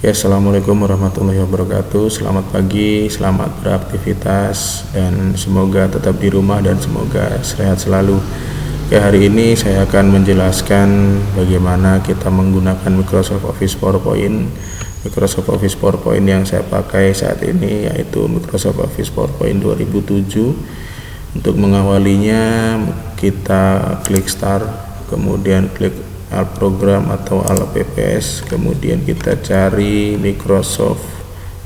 Oke, assalamualaikum warahmatullahi wabarakatuh. Selamat pagi, selamat beraktivitas, dan semoga tetap di rumah dan semoga sehat selalu. Oke, hari ini saya akan menjelaskan bagaimana kita menggunakan Microsoft Office PowerPoint. Microsoft Office PowerPoint yang saya pakai saat ini yaitu Microsoft Office PowerPoint 2007. Untuk mengawalinya, kita klik Start, kemudian klik Alt Program atau Alt PPS, kemudian kita cari Microsoft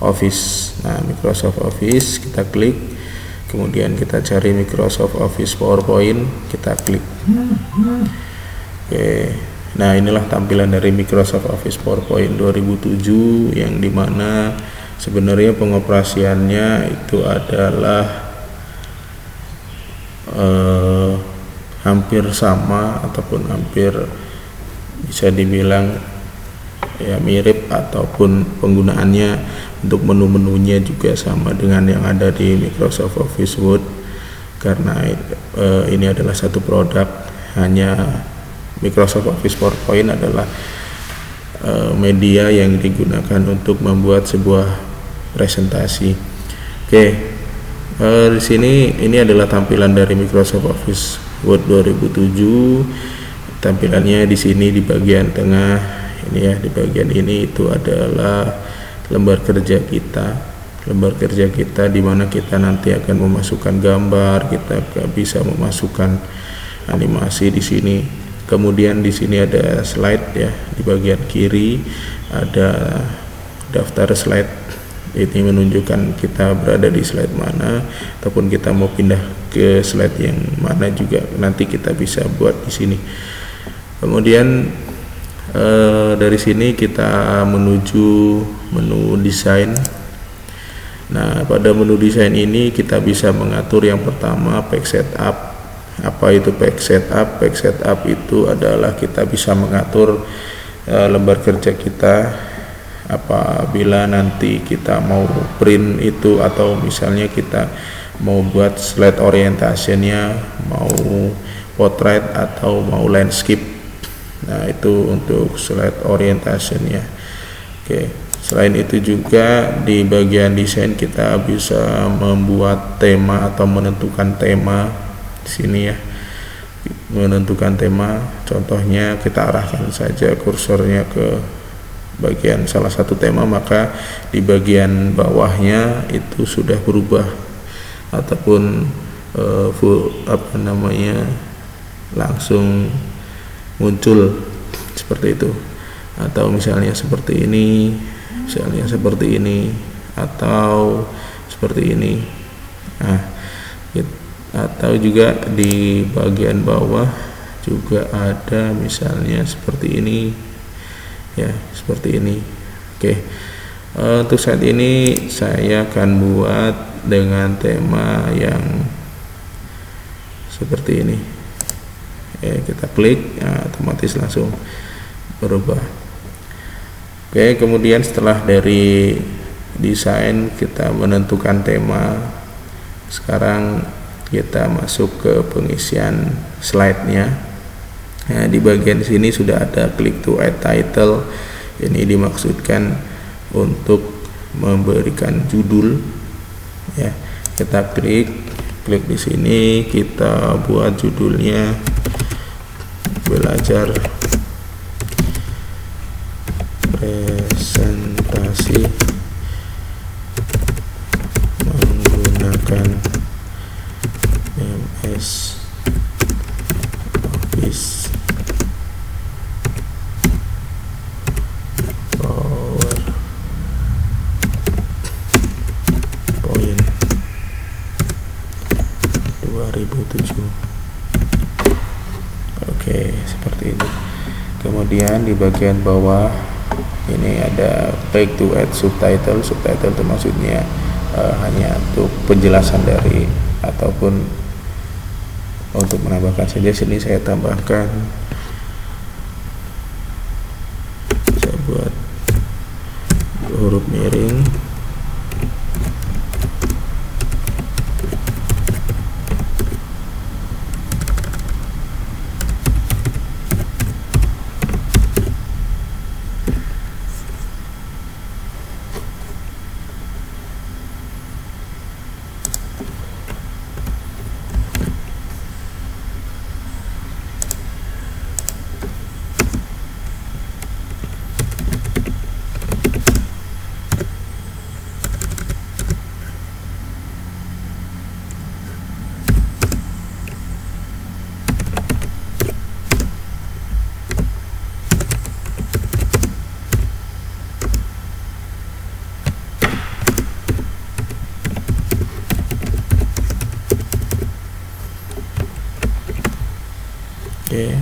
Office. Nah, Microsoft Office kita klik, kemudian kita cari Microsoft Office PowerPoint, kita klik. Oke, nah inilah tampilan dari Microsoft Office PowerPoint 2007 yang dimana sebenarnya pengoperasiannya itu adalah hampir sama ataupun hampir bisa dibilang ya mirip, ataupun penggunaannya untuk menu-menunya juga sama dengan yang ada di Microsoft Office Word, karena ini adalah satu produk. Hanya Microsoft Office PowerPoint adalah media yang digunakan untuk membuat sebuah presentasi. Oke, di sini ini adalah tampilan dari Microsoft Office Word 2007. Tampilannya di sini di bagian tengah ini ya, di bagian ini itu adalah lembar kerja kita. Lembar kerja kita di mana kita nanti akan memasukkan gambar, kita bisa memasukkan animasi di sini. Kemudian di sini ada slide ya, di bagian kiri ada daftar slide. Ini menunjukkan kita berada di slide mana, ataupun kita mau pindah ke slide yang mana juga nanti kita bisa buat di sini. Kemudian dari sini kita menuju menu desain. Nah, pada menu desain ini kita bisa mengatur yang pertama page setup. Apa itu page setup? Page setup itu adalah kita bisa mengatur lembar kerja kita apabila nanti kita mau print itu, atau misalnya kita mau buat slide orientationnya, mau portrait atau mau landscape. Nah, itu untuk slide orientationnya. Oke, selain itu juga di bagian desain kita bisa membuat tema atau menentukan tema di sini ya. Menentukan tema, contohnya kita arahkan saja kursornya ke bagian salah satu tema, maka di bagian bawahnya itu sudah berubah ataupun langsung muncul seperti itu. Atau misalnya seperti ini, atau seperti ini. Nah, atau juga di bagian bawah juga ada misalnya seperti ini ya, seperti ini. Oke, untuk saat ini saya akan buat dengan tema yang seperti ini. Kita klik, ya, otomatis langsung berubah. Oke, kemudian setelah dari desain kita menentukan tema, sekarang kita masuk ke pengisian slide-nya. Nah, di bagian sini sudah ada click to add title. Ini dimaksudkan untuk memberikan judul ya. Kita klik di sini, kita buat judulnya belajar presentasi menggunakan MS Office PowerPoint 2007. Oke, seperti ini. Kemudian di bagian bawah ini ada click to add subtitle. Subtitle itu maksudnya hanya untuk penjelasan dari, ataupun untuk menambahkan saja. Sini saya tambahkan, saya buat huruf miring. Oke.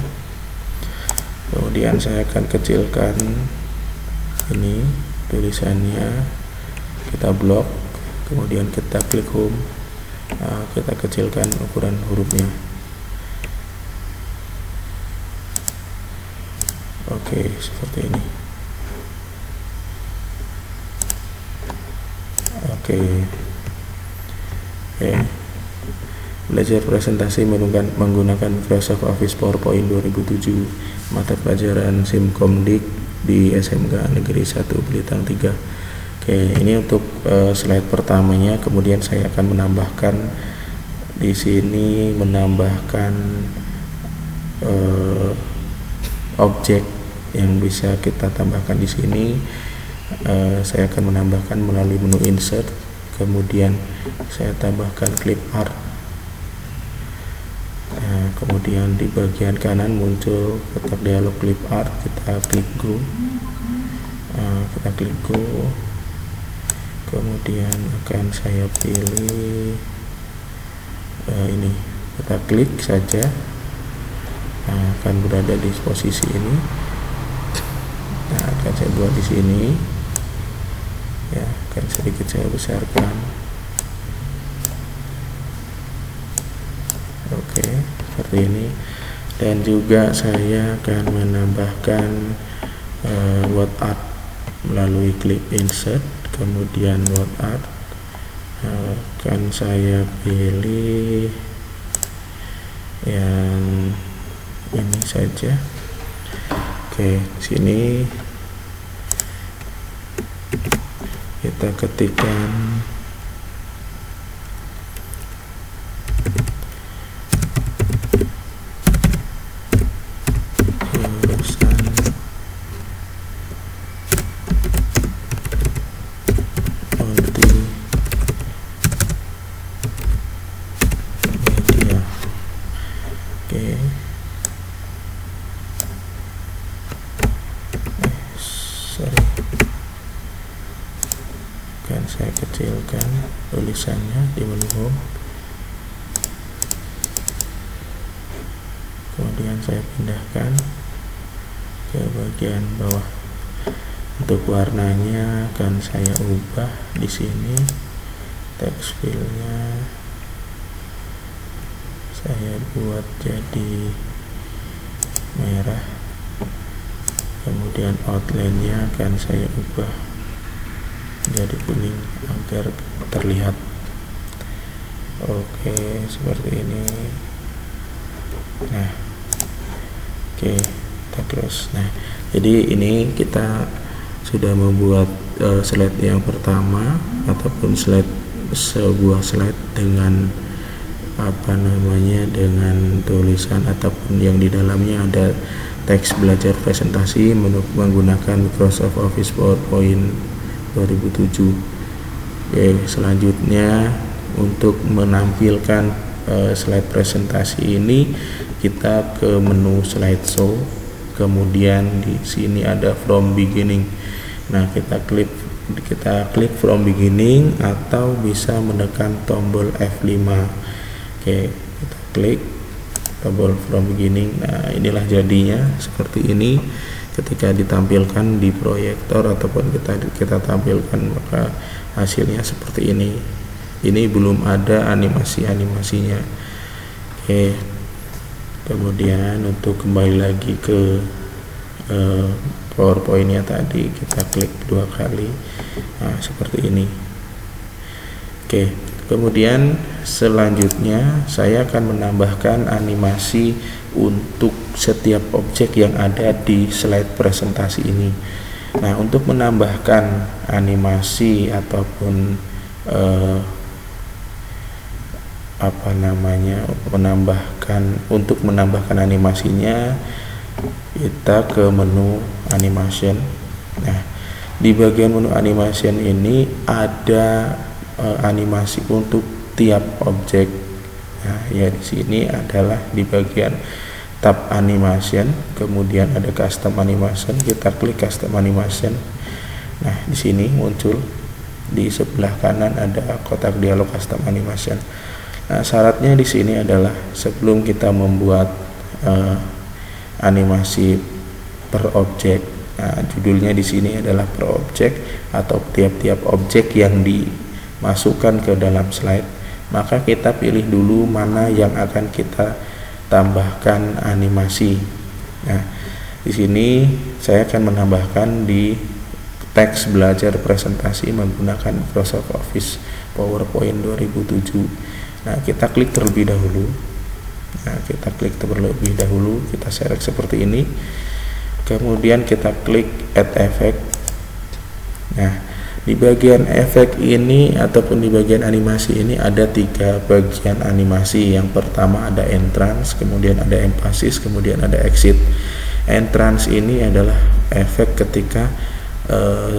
Kemudian saya akan kecilkan ini tulisannya, kita blok, kemudian kita klik home. Kita kecilkan ukuran hurufnya. Oke, seperti ini. Oke. Belajar presentasi menggunakan Microsoft Office PowerPoint 2007, mata pelajaran Simkomdik di SMK Negeri 1 Belitang 3. Oke, ini untuk slide pertamanya. Kemudian saya akan menambahkan di sini, menambahkan objek yang bisa kita tambahkan di sini. Saya akan menambahkan melalui menu insert, kemudian saya tambahkan clip art. Kemudian di bagian kanan muncul kotak dialog clip art, kita klik go, kemudian akan saya pilih ini, kita klik saja, akan berada di posisi ini. Akan saya buat di sini, ya, akan sedikit saya besarkan. Oke, seperti ini. Dan juga saya akan menambahkan word art melalui klik insert, kemudian word art. Akan saya pilih yang ini saja. Oke, sini kita ketikkan saya kecilkan tulisannya di menu home, kemudian saya pindahkan ke bagian bawah. Untuk warnanya akan saya ubah di sini, text fillnya saya buat jadi merah, kemudian outline-nya akan saya ubah jadi kuning agar terlihat. Oke, seperti ini. Nah, oke, kita close. Nah, jadi ini kita sudah membuat slide yang pertama, ataupun sebuah slide dengan dengan tulisan ataupun yang di dalamnya ada teks belajar presentasi menggunakan Microsoft Office PowerPoint 2007. Oke, selanjutnya untuk menampilkan slide presentasi ini, kita ke menu slideshow, kemudian di sini ada from beginning. Nah, kita klik from beginning atau bisa menekan tombol F5. Oke, kita klik tombol from beginning. Nah, inilah jadinya seperti ini. Ketika ditampilkan di proyektor ataupun kita tampilkan, maka hasilnya seperti ini. Ini belum ada animasinya. Oke, kemudian untuk kembali lagi ke PowerPoint-nya tadi, kita klik 2 kali. Nah, seperti ini. Oke, kemudian selanjutnya saya akan menambahkan animasi untuk setiap objek yang ada di slide presentasi ini. Nah, untuk menambahkan animasi ataupun untuk menambahkan animasinya, kita ke menu animation. Nah, di bagian menu animation ini ada animasi untuk tiap objek. Nah, ya, di sini adalah di bagian tab animation, kemudian ada custom animation, kita klik custom animation. Nah, di sini muncul di sebelah kanan ada kotak dialog custom animation. Nah, syaratnya di sini adalah sebelum kita membuat animasi per objek. Nah, judulnya di sini adalah per objek atau tiap-tiap objek yang dimasukkan ke dalam slide. Maka kita pilih dulu mana yang akan kita tambahkan animasi. Nah, di sini saya akan menambahkan di teks belajar presentasi menggunakan Microsoft Office PowerPoint 2007. Nah, kita klik terlebih dahulu. Kita select seperti ini. Kemudian kita klik add effect. Nah, di bagian efek ini ataupun di bagian animasi ini ada 3 bagian animasi. Yang pertama ada entrance, kemudian ada emphasis, kemudian ada exit. Entrance ini adalah efek ketika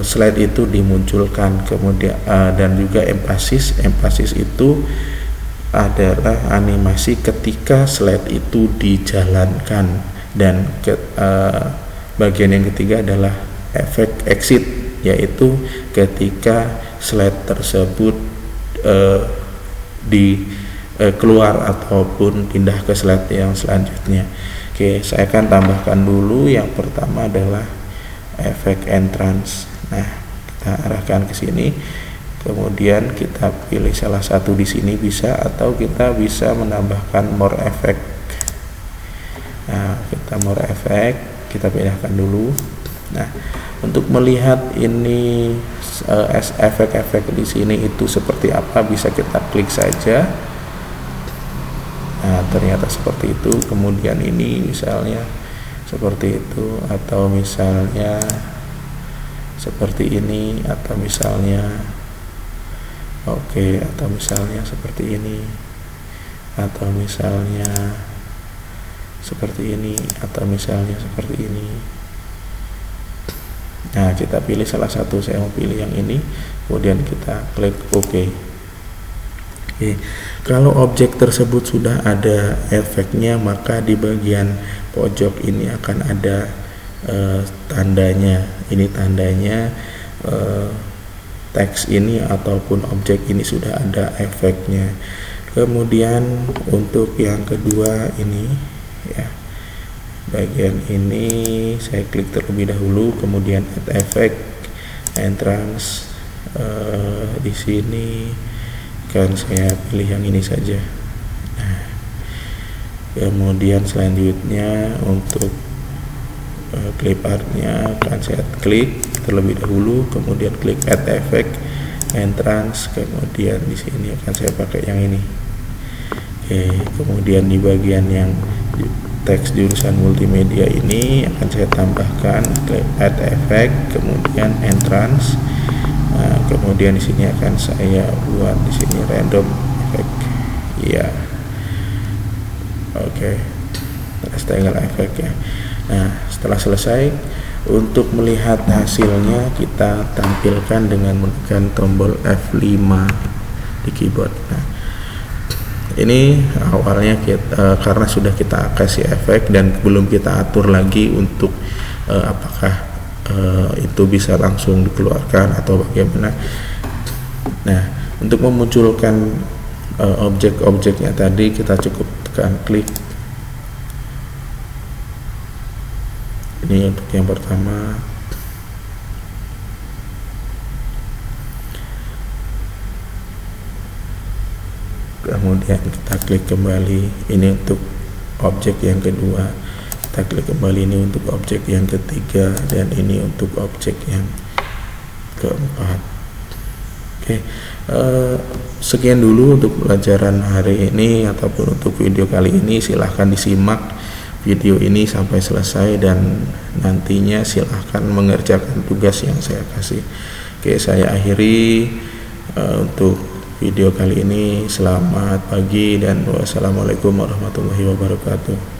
slide itu dimunculkan, kemudian dan juga emphasis itu adalah animasi ketika slide itu dijalankan, dan bagian yang ketiga adalah efek exit, yaitu ketika slide tersebut keluar ataupun pindah ke slide yang selanjutnya. Oke, saya akan tambahkan dulu. Yang pertama adalah efek entrance. Nah, kita arahkan ke sini. Kemudian kita pilih salah satu di sini bisa, atau kita bisa menambahkan more effect. Nah, kita more effect, kita pindahkan dulu. Nah, untuk melihat ini efek-efek di sini itu seperti apa, bisa kita klik saja. Nah, ternyata seperti itu. Kemudian ini misalnya seperti itu, atau misalnya seperti ini, atau misalnya atau misalnya seperti ini, atau misalnya seperti ini, atau misalnya seperti ini. Nah, kita pilih salah satu. Saya mau pilih yang ini, kemudian kita klik OK. Oke, kalau objek tersebut sudah ada efeknya, maka di bagian pojok ini akan ada tandanya. Ini tandanya teks ini ataupun objek ini sudah ada efeknya. Kemudian untuk yang kedua ini, ya, bagian ini saya klik terlebih dahulu, kemudian add effect, entrance. Di sini kan saya pilih yang ini saja. Nah, kemudian selanjutnya untuk clip artnya akan saya klik terlebih dahulu, kemudian klik add effect, entrance, kemudian di sini akan saya pakai yang ini. Oke, kemudian di bagian yang teks jurusan multimedia ini akan saya tambahkan klik add effect, kemudian entrance. Nah, kemudian di sini akan saya buat di sini random effect. Ya, oke, rectangle effect ya. Nah, setelah selesai, untuk melihat hasilnya kita tampilkan dengan menekan tombol F5 di keyboard. Nah, ini awalnya karena sudah kita kasih efek dan belum kita atur lagi untuk apakah itu bisa langsung dikeluarkan atau bagaimana. Nah, untuk memunculkan objek-objeknya tadi, kita cukup tekan klik. Ini untuk yang pertama. Kemudian kita klik kembali. Ini untuk objek yang kedua. Kita klik kembali. Ini untuk objek yang ketiga, dan ini untuk objek yang keempat. Oke, sekian dulu untuk pelajaran hari ini ataupun untuk video kali ini. Silahkan disimak video ini sampai selesai, dan nantinya silahkan mengerjakan tugas yang saya kasih. Oke, saya akhiri untuk video kali ini. Selamat pagi dan wassalamualaikum warahmatullahi wabarakatuh.